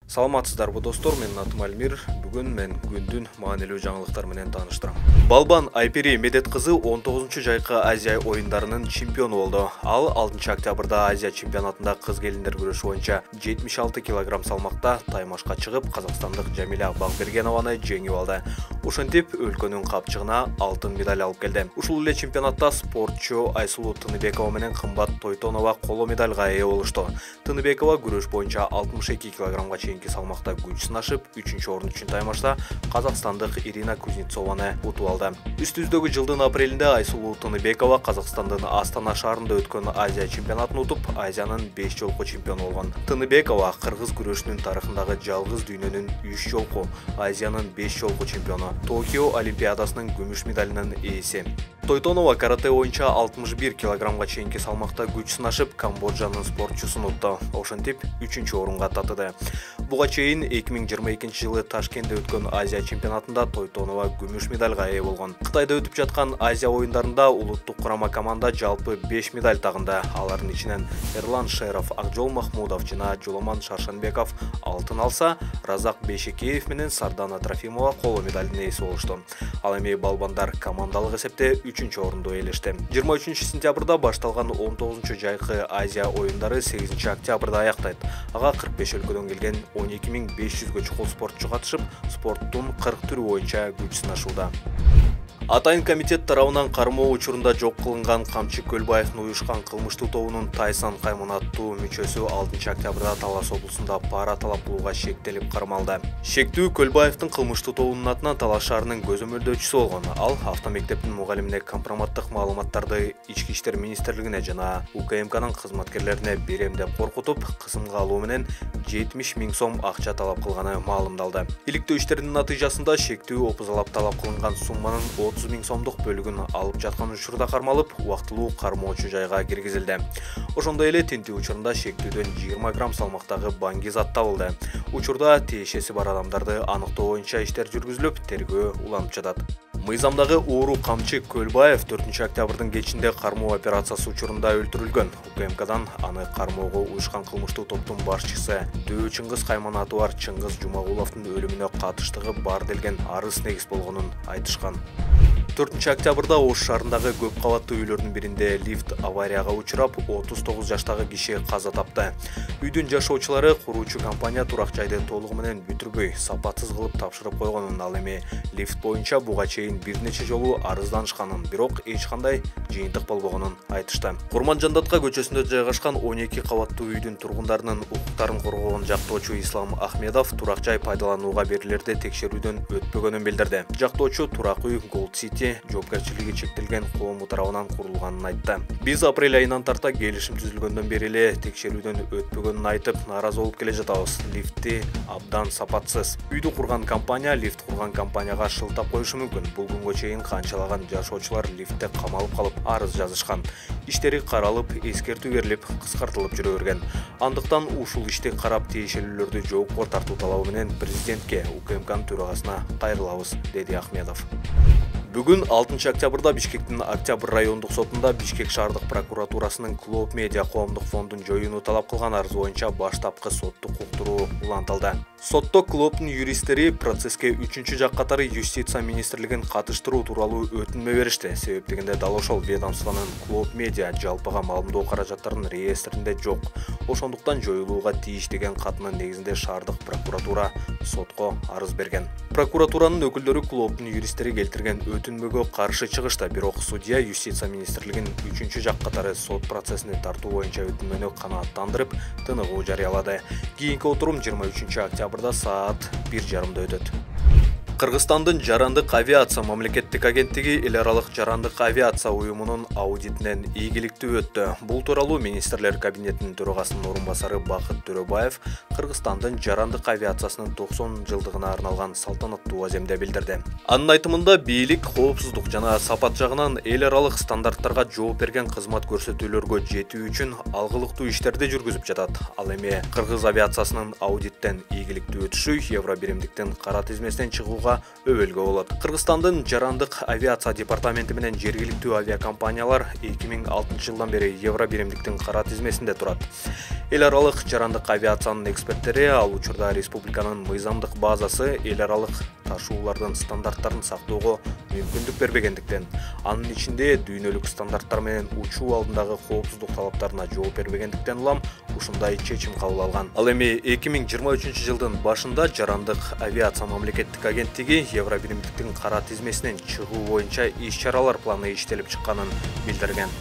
Саламатсыздарбы достор, мен атым Альмир. Бүгүн мен күндүн маанилүү жаңылыктар менен тааныштырам. Балбан Айпери Медет кызы 19 жайкы Азия оюндарынын чемпиону болду. Ал 6 октябрда Азия чемпионатында кыз келиндер күрөшү боюнча 76 кг салмакта таймашка чыгып, казакстандык Жамиля Багбергенованы жеңип алды. Ошентип өлкөнүн капчыгына алтын медаль алып келди. Ушул эле чемпионатта спортчу Айсулуу Тыныбекова менен Кымбат Тойтонова коло медальга ээ болушту. Тыныбекова күрөш боюнча 62 кг чейинки салмакта күч сынашып, 3-орун үчүн таймашта казакстандык Ирина Кузнецованы утуп алды. Үстүбүздөгү жылдын апрелинде Айсулуу Тыныбекова Казакстандын Астана шаарында өткөн Азия чемпионатын утуп, Азиянын 5 жолку чемпиону болгон. Тыныбекова кыргыз күрөшүнүн тарыхындагы жалгыз дүйнөнүн 3 жолку, Азиянын 5 жолку чемпиону. Токио Олимпиадасынын күмүш медалинин ээси. Тойтонова карате боюнча 61 кг чейинки салмакта күч сынашып, Камбоджанын спортчусун утты. Ошентип 3-орунга татыды. Буга чейин 2022 жылы Ташкентте өткөн Азия чемпионатында Тойтонова күмүш медальга ээ болгон. Кытайда өтүп жаткан Азия оюндарында улуттук курама команда жалпы 5 медаль тагынды. Алардын ичинен Эрлан Шеров, Акжол Махмудов жана Жуламан Шаршанбеков алтын алса, Разак Бейшекеев менен Сардана Трофимова коло медалдын ээси болушту. Ал эми балбандар командалык эсепте 3-орунду ээлешти. 23 сентябрда башталган 19 жайкы Азия оюндары 8 октябрда аяктайт. Ага 45 өлкөдөн келген 12500 чукул спортчу катышып, спорттун 40 түрү боюнча күч сынашууда. Атайын комитет тарабынан кармоо учурунда жок кылынган Камчы Көлбаевдин уюшкан кылмыштуу тобунун Тайсан Кайман аттуу мүчөсү 6 октябрда Талас облусунда пара талап кылууга шектелип кармалды. Шектүү Көлбаевдин кылмыштуу тобунун атынан Талас шаарынын көзөмөлдөөчүсү болгон. Ал автомектептин мугалимине компроматтык маалыматтарды Ички иштер министрлигине жана УКМКнын кызматкерлерине берем деп коркутуп, кысымга алуу менен 70 000 сом акча талап кылганы маалымдалды. Иликтөө иштеринин натыйжасында шектүү опузалап талап кылынган сумманын 30 000 сомдук бөлүгүн алып жаткан учурда кармалып, убактылуу кармоочу жайга киргизилди. Ошондой эле тинтүү учурунда шектүүдөн 20 грамм салмактагы баңги зат табылды. Учурда тиешеси бар адамдарды аныктоо боюнча иштер жүргүзүлүп, тергөө уланып жатат. Мыйзамдагы оору Камчы Көлбаев 4 октябрдын кечинде кармоо операциясы учурунда өлтүрүлгөн. УКМКдан аны кармоого уюшкан кылмыштуу топтун башчысы Дөү Чыңгыз Кайман аты бар Чыңгыз Жумагуловдун өлүмүнө катыштыгы бар делген арыз негиз болгонун айтышкан. 4 октябрда Ош шаарындагы көп кабаттуу үйлөрдүн биринде лифт аварияга учурап, 39 жаштагы киши каза тапты. Үйдүн жашоочулары куруучу компания турак жайды толугу менен бүтүрбөй, сапатсыз кылып тапшырып койгонун, ал эми лифт боюнча буга чейин бир нече жолу арызданышканын, бирок эч кандай жыйынтык болбогонун айтышты. Курманжандатка көчөсүндө жайгашкан 12 кабаттуу үйдүн тургундарынын укуктарын коргогон жактоочу Ислам Ахмедов турак жай пайдаланууга берилерде текшерүүдөн өтпөгөнүн билдирди. Жактоочу турак үй Gold City жоопкерчилиги чектелген коому тарабынан курулганын айтты. Биз апрель айынан тарта келишим түзүлгөндөн бери эле текшерүүдөн өтпөгөнүн айтып, нааразы болуп келе жатабыз. Лифти абдан сапатсыз. Үйдү курган компания лифт курган компанияга шылтап коюшу мүмкүн. Бул күнгө чейин канчалаган жашоочулар лифтте камалып калып арыз жазышкан. Иштери каралып, эскертүү берилип, кыскартылып жүрө берген. Андыктан ушул ишти карап тиешелүүлөрдү жоопко тартуу талабы менен президентке, УКМКнын төрагасына кайрылабыз, деди Ахмедов. Бүгүн 6 октябрда Бишкектин Октябрь райондук сотунда Бишкек шаардык прокуратурасынын Клоп Медиа коомдук фондун жоюуну талап кылган арыз боюнча баштапкы соттук уктуруу улантылды. Сотто Клоптун юристтери процесске 3-жак катары Юстиция министрлигин катыштыруу тууралуу өтүнмө беришти. Себеп дегенде дал ошол ведомствонун Клоп Медиа жалпыга маалымдоо каражаттарынын реестринде жок. Ошондуктан жоюлууга тийиш деген катынын негизинде шаардык прокуратура сотко арыз берген. Прокуратуранын өкүлдөрү Клоптун юристтери келтирген өтүнмөгө каршы чыгышты, бирок судья Юстиция министрлигин 3-жак катары сот процессине тартуу боюнча өтүнмөнү канааттандырып, тыныгуу жарыялады. Кийинки отурум 23 октябрда саат 1:30 өтөт. Кыргызстандын жарандык авиация мамлекеттик агенттиги эл аралык жарандык авиация уюмунун аудитинен ийгиликтүү өттү. Бул тууралуу министрлер кабинетинин төрагасынын орун басары Бакыт Төрөбаев Кыргызстандын жарандык авиациясынын 90 жылдыгына арналган салтанаттуу аземде билдирди. Анын айтымында бийлик коопсуздук жана сапат жагынан эл аралык стандарттарга жооп берген кызмат көрсөтүүлөргө жетүү үчүн алгылыктуу иштерди жүргүзүп жатат. Ал эми кыргыз авиациясынын аудиттен ийгиликтүү өтүшү евро биримдиктин кара тизмесинен чыгууга өбөлгө болот. Кыргызстандын жарандык авиация департаменти менен жергиликтүү авиакомпаниялар 2006 жылдан бери евро биримдиктин кара тизмесинде турат. Эл аралык жарандык авиациянын эксперттери ал учурда республиканын мыйзамдык базасы эл аралык ташуулардын стандарттарын сактоого мүмкүндүк бербегендиктен, анын ичинде дүйнөлүк стандарттар менен учуу алдындагы коопсуздук талаптарына жооп бербегендиктен улам ушундай чечим кабыл алган. Ал эми 2023 жылдын башында жарандык авиация мамлекеттик агенттиги Евробиримдиктин кара тизмесинен чыгуу боюнча иш-чаралар планы иштелип чыкканын билдирген.